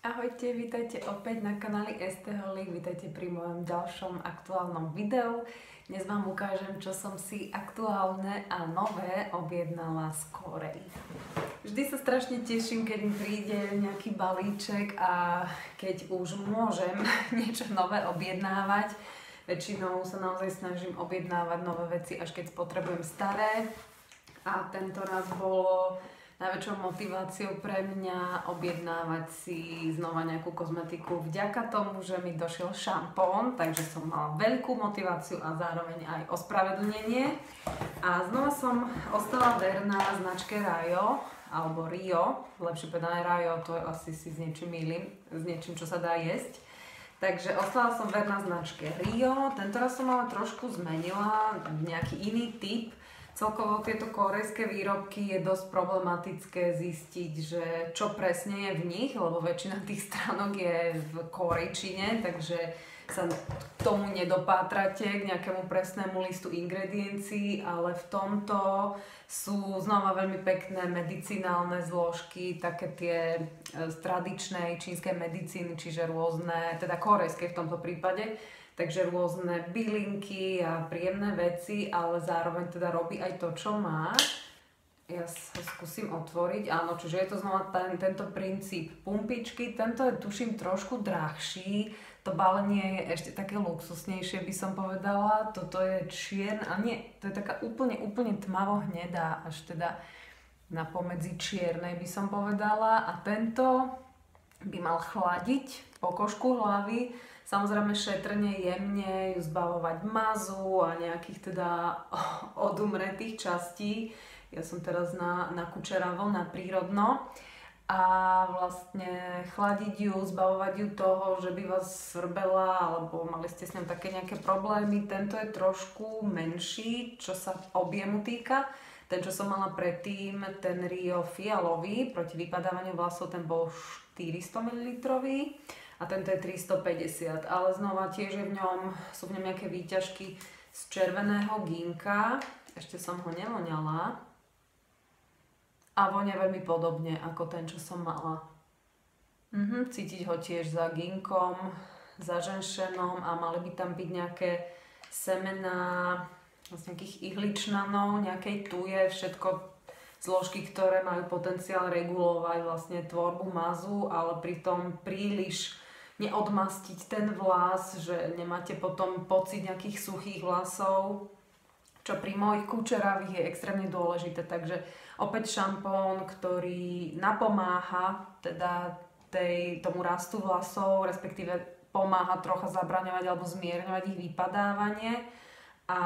Ahojte, vítajte opäť na kanáli ST Holík, vítajte pri mojom ďalšom aktuálnom videu. Dnes vám ukážem, čo som si aktuálne a nové objednala z Korei. Vždy sa strašne teším, keď mi príde nejaký balíček a keď už môžem niečo nové objednávať. Väčšinou sa naozaj snažím objednávať nové veci, až keď potrebujem staré. A tento raz bolo najväčšou motiváciou pre mňa objednávať si znova nejakú kozmetiku vďaka tomu, že mi došiel šampón, takže som mala veľkú motiváciu a zároveň aj ospravedlnenie. A znova som ostala verná značke Rayo, alebo Rio, lepšie povedané Rayo, to asi si s niečím mýlim, s niečím, čo sa dá jesť. Takže ostala som verná značke Rio, tentoraz som ale trošku zmenila, nejaký iný typ. Celkovo tieto korejské výrobky je dosť problematické zistiť, že čo presne je v nich, lebo väčšina tých stránok je v korejčine, takže sa k tomu nedopátrate, k nejakému presnému listu ingrediencií, ale v tomto sú znova veľmi pekné medicinálne zložky, také tie z tradičnej čínskej medicíny, čiže rôzne, teda korejskej v tomto prípade. Takže rôzne bylinky a príjemné veci, ale zároveň teda robí aj to, čo má. Ja sa skúsim otvoriť. Áno, čiže je to znova tento princíp pumpičky. Tento je, tuším, trošku drahší. To balenie je ešte také luxusnejšie, by som povedala. Toto je čierna, a nie, to je taká úplne tmavo hnedá, až teda na pomedzi čiernej by som povedala. A tento by mal chladiť pokožku hlavy. Samozrejme šetrne, jemne ju zbavovať mazu a nejakých teda odumretých častí. Ja som teraz na kučeravo, na prírodno. A vlastne chladiť ju, zbavovať ju toho, že by vás svrbela alebo mali ste s ňou také nejaké problémy. Tento je trošku menší, čo sa objemu týka. Ten, čo som mala predtým, ten Rio fialový, proti vypadávaniu vlasov, ten bol 400 ml. A tento je 350, ale znova tiež je sú v ňom nejaké výťažky z červeného ginka. Ešte som ho nevoňala. A vonia veľmi podobne ako ten, čo som mala. Cítiť ho tiež za ginkom, za ženšenom a mali by tam byť nejaké semená, vlastne nejakých ihličnanov, nejakej tuje, všetko zložky, ktoré majú potenciál regulovať vlastne tvorbu mazu, ale pritom príliš neodmastiť ten vlas, že nemáte potom pocit nejakých suchých vlasov, čo pri mojich kučeravých je extrémne dôležité. Takže opäť šampón, ktorý napomáha teda tomu rastu vlasov, respektíve pomáha trocha zabraňovať alebo zmierňovať ich vypadávanie a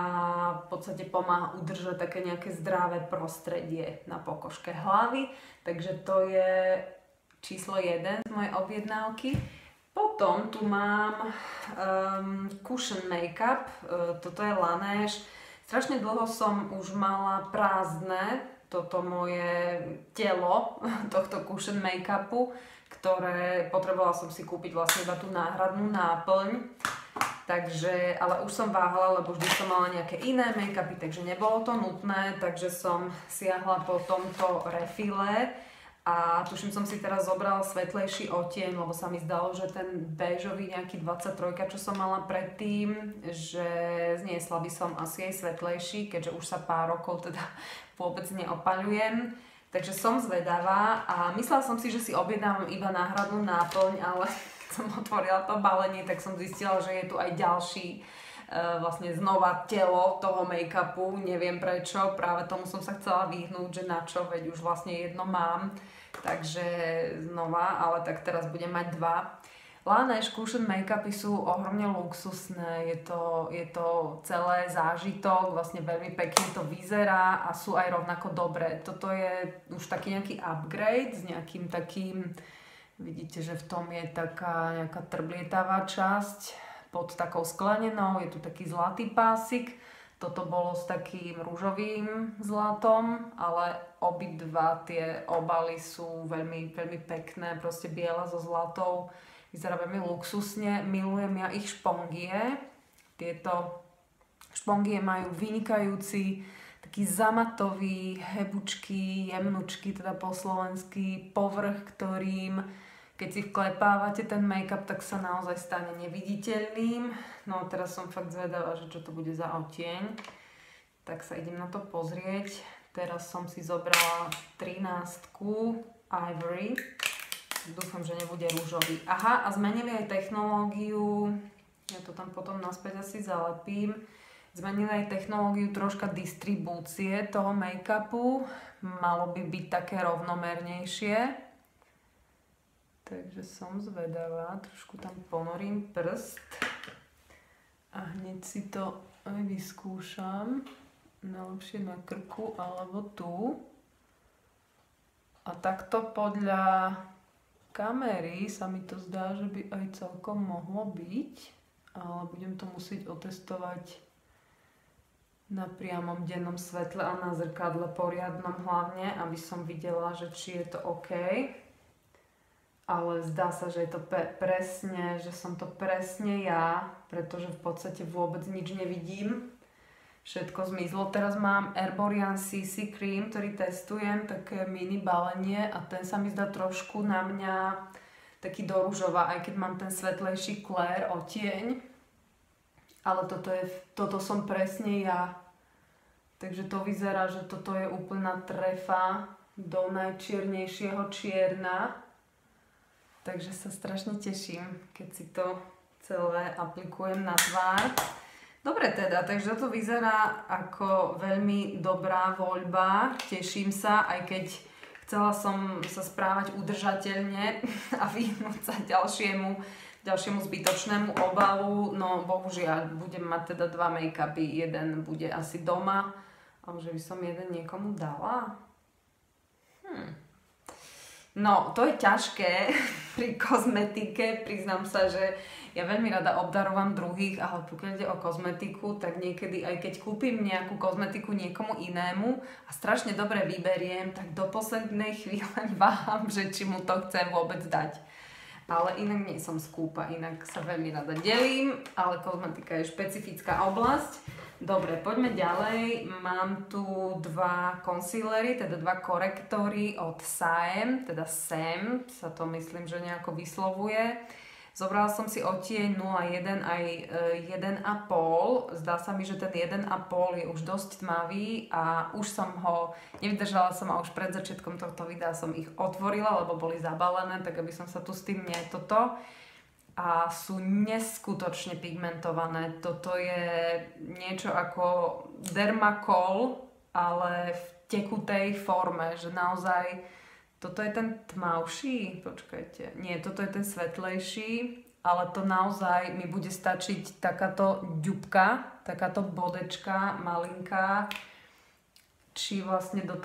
v podstate pomáha udržať také nejaké zdravé prostredie na pokožke hlavy. Takže to je číslo 1 z mojej objednávky. Potom tu mám cushion make-up, toto je Laneige. Strašne dlho som už mala prázdne toto moje telo tohto cushion make-upu, ktoré potrebovala som si kúpiť vlastne iba tú náhradnú náplň. Takže, ale už som váhala, lebo vždy som mala nejaké iné make-upy, takže nebolo to nutné, takže som siahla po tomto refile. A tuším, som si teraz zobrala svetlejší odtieň, lebo sa mi zdalo, že ten béžový nejaký 23, čo som mala predtým, že zniesla by som asi aj svetlejší, keďže už sa pár rokov teda vôbec neopaľujem. Takže som zvedavá a myslela som si, že si objednávam iba náhradnú náplň, ale keď som otvorila to balenie, tak som zistila, že je tu aj ďalší vlastne znova telo toho make-upu, neviem prečo, práve tomu som sa chcela vyhnúť, že na čo, veď už vlastne jedno mám, takže znova, ale tak teraz budem mať dva. Laneige cushion make-upy sú ohromne luxusné, je to celé zážitok, vlastne veľmi pekne to vyzerá a sú aj rovnako dobré. Toto je už taký nejaký upgrade s nejakým takým, vidíte, že v tom je taká nejaká trblietavá časť pod takou sklenenou, je tu taký zlatý pásik. Toto bolo s takým ružovým zlatom, ale obidva tie obaly sú veľmi pekné, proste biela so zlatou. Vyzerá veľmi luxusne, milujem ja ich špongie. Tieto špongie majú vynikajúci taký zamatový, hebučký, jemnučký, teda po slovensky povrch, ktorým keď si vklepávate ten make-up, tak sa naozaj stane neviditeľným. No teraz som fakt zvedavá, že čo to bude za odtieň. Tak sa idem na to pozrieť. Teraz som si zobrala 13 Ivory. Dúfam, že nebude rúžový. Aha, a zmenili aj technológiu. Ja to tam potom naspäť asi zalepím. Zmenili aj technológiu troška distribúcie toho make-upu. Malo by byť také rovnomernejšie. Takže som zvedavá. Trošku tam ponorím prst. A hneď si to aj vyskúšam. Najlepšie na krku alebo tu. A takto podľa kamery sa mi to zdá, že by aj celkom mohlo byť, ale budem to musieť otestovať na priamom dennom svetle a na zrkadle poriadnom hlavne, aby som videla, že či je to OK. Ale zdá sa, že je to presne, že som to presne ja, pretože v podstate vôbec nič nevidím. Všetko zmizlo. Teraz mám Erborian CC Cream, ktorý testujem, také mini balenie a ten sa mi zdá trošku na mňa taký do ružova, aj keď mám ten svetlejší Clair odtieň. Ale toto som presne ja. Takže to vyzerá, že toto je úplná trefa do najčiernejšieho čierna. Takže sa strašne teším, keď si to celé aplikujem na tvár. Dobre teda, takže toto vyzerá ako veľmi dobrá voľba, teším sa, aj keď chcela som sa správať udržateľne a vyhnúť sa ďalšiemu zbytočnému obalu, no bohužiaľ, budem mať teda 2 make-upy, jeden bude asi doma, ale že by som jeden niekomu dala? No, to je ťažké pri kozmetike, priznám sa, že ja veľmi rada obdarovám druhých, ale pokiaľ ide o kozmetiku, tak niekedy, aj keď kúpim nejakú kozmetiku niekomu inému a strašne dobre vyberiem, tak do poslednej chvíle váham, že či mu to chcem vôbec dať. Ale inak nie som skúpa, inak sa veľmi rada delím, ale kozmetika je špecifická oblasť. Dobre, poďme ďalej. Mám tu 2 concealery, teda 2 korektory od Sam, teda Sam, sa to myslím, že nejako vyslovuje. Zobrala som si odtieň 01 aj 1,5. Zdá sa mi, že ten 1,5 je už dosť tmavý a už som ho, nevydržala som a už pred začiatkom tohto videa som ich otvorila, lebo boli zabalené, tak aby som sa tu s tým netoto. A sú neskutočne pigmentované. Toto je niečo ako Dermacol, ale v tekutej forme, že naozaj toto je ten tmavší, počkajte, nie, toto je ten svetlejší, ale to naozaj mi bude stačiť takáto ďubka, takáto bodečka malinká, či vlastne do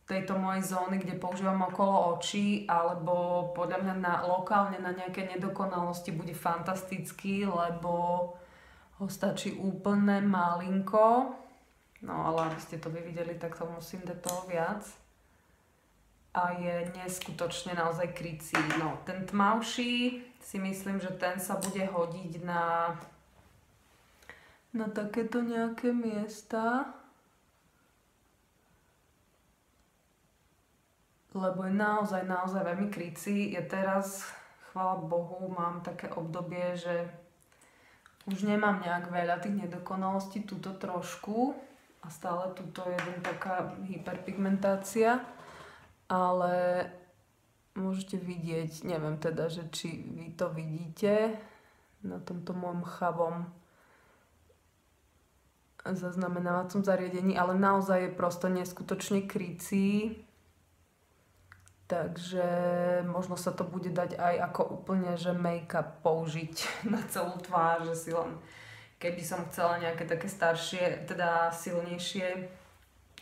tejto mojej zóny, kde používam okolo očí, alebo podľa mňa lokálne na nejaké nedokonalosti bude fantastický, lebo ho stačí úplne malinko. No ale aby ste to vy videli, tak to musím dať toho viac. A je neskutočne naozaj krycí. No, ten tmavší si myslím, že ten sa bude hodiť na takéto nejaké miesta. Lebo je naozaj veľmi krycí. Ja teraz, chvála Bohu, mám také obdobie, že už nemám nejak veľa tých nedokonalostí, túto trošku a stále túto je taká hyperpigmentácia, ale môžete vidieť, neviem teda, že či vy to vidíte na tomto môjom chavom zaznamenávacom zariadení, ale naozaj je prosto neskutočne krycí. Takže možno sa to bude dať aj ako úplne, že make-up použiť na celú tvár, že si len, keby som chcela nejaké také staršie, teda silnejšie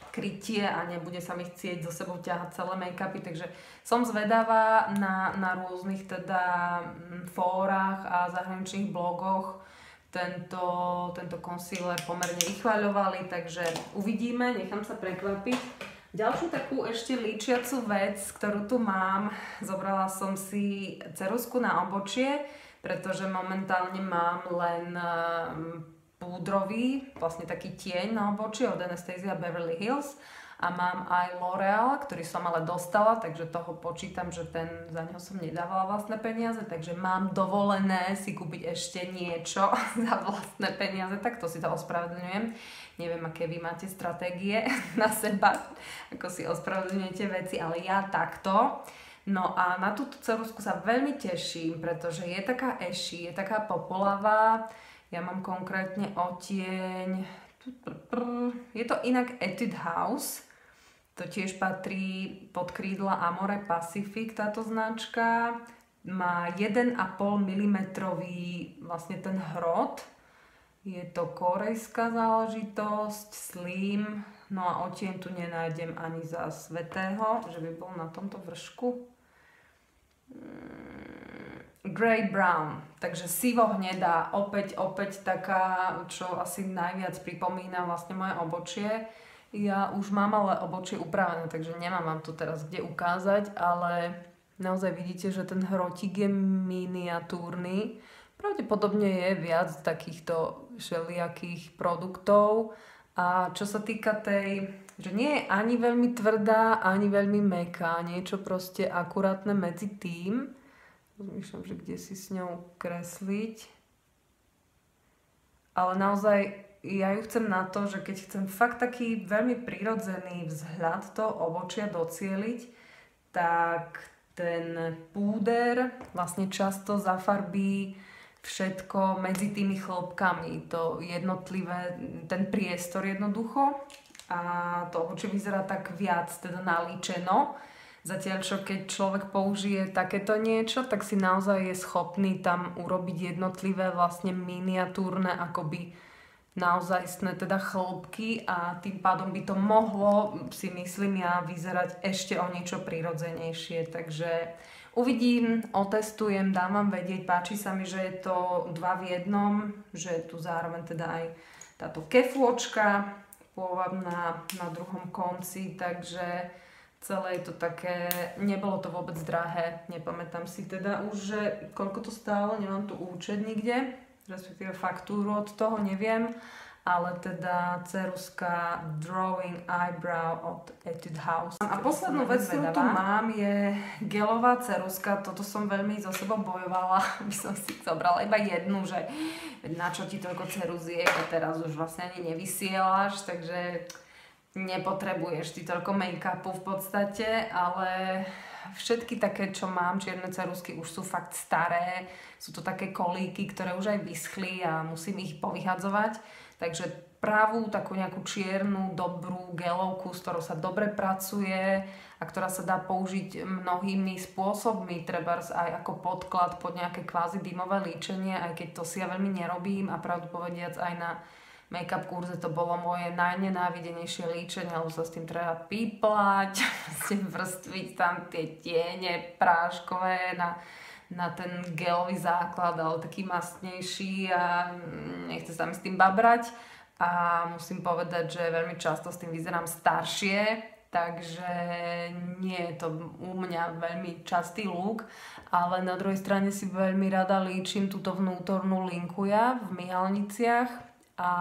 krytie a nebude sa mi chcieť so sebou ťahať celé make-upy, takže som zvedavá na rôznych teda fórach a zahraničných blogoch. Tento concealer pomerne vychvaľovali, takže uvidíme, nechám sa prekvapiť. Ďalšiu takú ešte líčiacu vec, ktorú tu mám, zobrala som si ceruzku na obočie, pretože momentálne mám len púdrový, vlastne taký tieň na obočie od Anastasia Beverly Hills A mám aj L'Oreal, ktorý som ale dostala, takže toho počítam, že za neho som nedávala vlastné peniaze, takže mám dovolené si kúpiť ešte niečo za vlastné peniaze, tak to si to ospravedlňujem. Neviem, aké vy máte stratégie na seba, ako si ospravedlňujete veci, ale ja takto. No a na túto ceruzku sa veľmi teším, pretože je taká ashy, je taká popolavá. Ja mám konkrétne odtieň, je to inak Etude House, to tiež patrí pod krídla Amore Pacific táto značka. Má 1,5 mm vlastne ten hrot. Je to korejská záležitosť, slim, no a odtieň tu nenájdem ani za svätého, že by bol na tomto vršku. Grey brown, takže sivo hnedá, opäť taká, čo asi najviac pripomína vlastne moje obočie. Ja už mám ale obočie upravené, takže nemám vám tu teraz kde ukázať, ale naozaj vidíte, že ten hrotík je miniatúrny. Pravdepodobne je viac takýchto všelijakých produktov. A čo sa týka tej, že nie je ani veľmi tvrdá, ani veľmi mäkká, niečo proste akurátne medzi tým. Rozmýšľam, že kde si s ňou kresliť. Ale naozaj ja ju chcem na to, že keď chcem fakt taký veľmi prirodzený vzhľad toho obočia docieliť, tak ten púder vlastne často zafarbí všetko medzi tými chlopkami, to jednotlivé, ten priestor jednoducho. A to obočie vyzerá tak viac teda nalíčeno. Zatiaľ, čo keď človek použije takéto niečo, tak si naozaj je schopný tam urobiť jednotlivé vlastne miniatúrne akoby naozajstné teda chlopky a tým pádom by to mohlo, si myslím ja, vyzerať ešte o niečo prirodzenejšie. Takže uvidím, otestujem, dám vám vedieť, páči sa mi, že je to 2 v 1, že je tu zároveň teda aj táto kefôčka pôvabná na druhom konci, takže celé je to také, nebolo to vôbec drahé, nepamätám si teda už, že koľko to stálo, nemám tu účet nikde, respektíve faktúru od toho, neviem, ale teda ceruzka Drawing Eyebrow od Etude House. A poslednú vec, ktorú tu mám, je gelová ceruzka, toto som veľmi so sebou bojovala, aby som si zobrala iba jednu, že na čo ti toľko ceruziek a teraz už vlastne ani nevysielaš, takže nepotrebuješ ty toľko make-upu v podstate, ale všetky také, čo mám, čierne ceruzky už sú fakt staré, sú to také kolíky, ktoré už aj vyschli a musím ich povyhadzovať, takže pravú, takú nejakú čiernu, dobrú gelovku, s ktorou sa dobre pracuje a ktorá sa dá použiť mnohými spôsobmi, trebárs aj ako podklad pod nejaké kvázi dymové líčenie, aj keď to si ja veľmi nerobím a pravdu povediac aj na make-up kurze to bolo moje najnenávidenejšie líčenie, lebo sa s tým treba píplať, vrstviť tam tie tiene práškové na ten gelový základ, ale taký mastnejší a nechce sa mi s tým babrať. A musím povedať, že veľmi často s tým vyzerám staršie, takže nie je to u mňa veľmi častý look, ale na druhej strane si veľmi rada líčim túto vnútornú linku ja v myhalniciach. A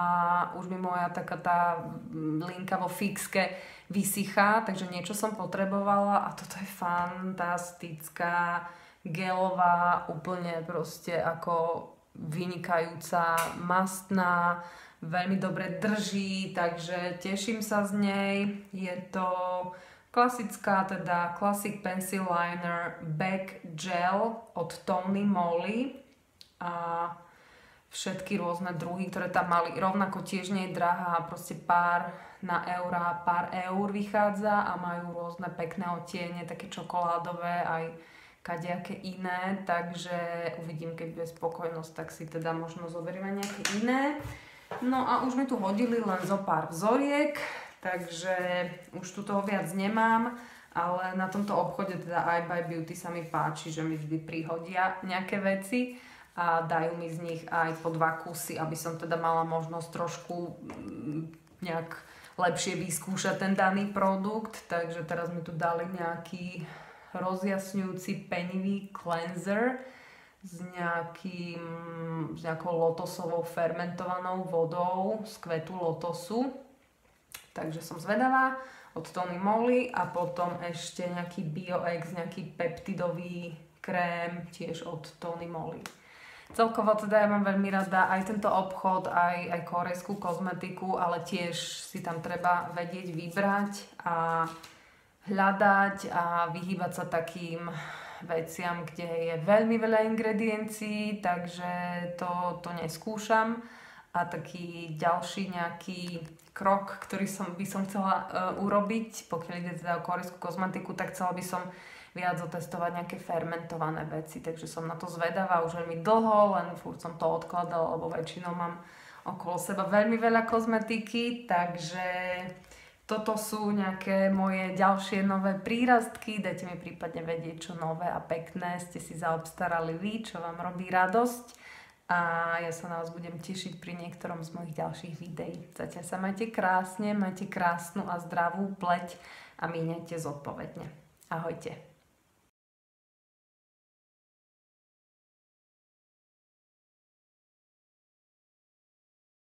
už mi moja taká tá linka vo fixke vysychá, takže niečo som potrebovala a toto je fantastická, gelová, úplne proste ako vynikajúca, mastná, veľmi dobre drží, takže teším sa z nej. Je to klasická, teda Classic Pencil Liner Back Gel od Tony Moly a všetky rôzne druhy, ktoré tam mali. Rovnako tiež nie je drahá, proste pár eur vychádza a majú rôzne pekné odtiene, také čokoládové, aj kadejaké iné, takže uvidím, keď bude spokojnosť, tak si teda možno zoberieme nejaké iné. No a už mi tu hodili len zo pár vzoriek, takže už tu toho viac nemám, ale na tomto obchode, teda I Buy Beauty, sa mi páči, že mi vždy prihodia nejaké veci a dajú mi z nich aj po 2 kusy, aby som teda mala možnosť trošku nejak lepšie vyskúšať ten daný produkt. Takže teraz mi tu dali nejaký rozjasňujúci penivý cleanser s nejakou lotosovou fermentovanou vodou z kvetu lotosu. Takže som zvedavá. od Tony Moly a potom ešte nejaký BioX, nejaký peptidový krém tiež od Tony Moly. Celkovo teda ja mám veľmi rada aj tento obchod, aj korejskú kozmetiku, ale tiež si tam treba vedieť vybrať a hľadať a vyhýbať sa takým veciam, kde je veľmi veľa ingrediencií, takže to neskúšam. A taký ďalší nejaký krok, ktorý by som chcela urobiť, pokiaľ ide teda o korejskú kozmetiku, tak chcela by som viac otestovať nejaké fermentované veci, takže som na to zvedavá už veľmi dlho, len furt som to odkladala, lebo väčšinou mám okolo seba veľmi veľa kozmetiky, takže toto sú nejaké moje ďalšie nové prírastky. Dajte mi prípadne vedieť, čo nové a pekné ste si zaobstarali vy, čo vám robí radosť. A ja sa na vás budem tešiť pri niektorom z mojich ďalších videí. Zatiaľ sa majte krásne, majte krásnu a zdravú pleť a míňajte zodpovedne. Ahojte.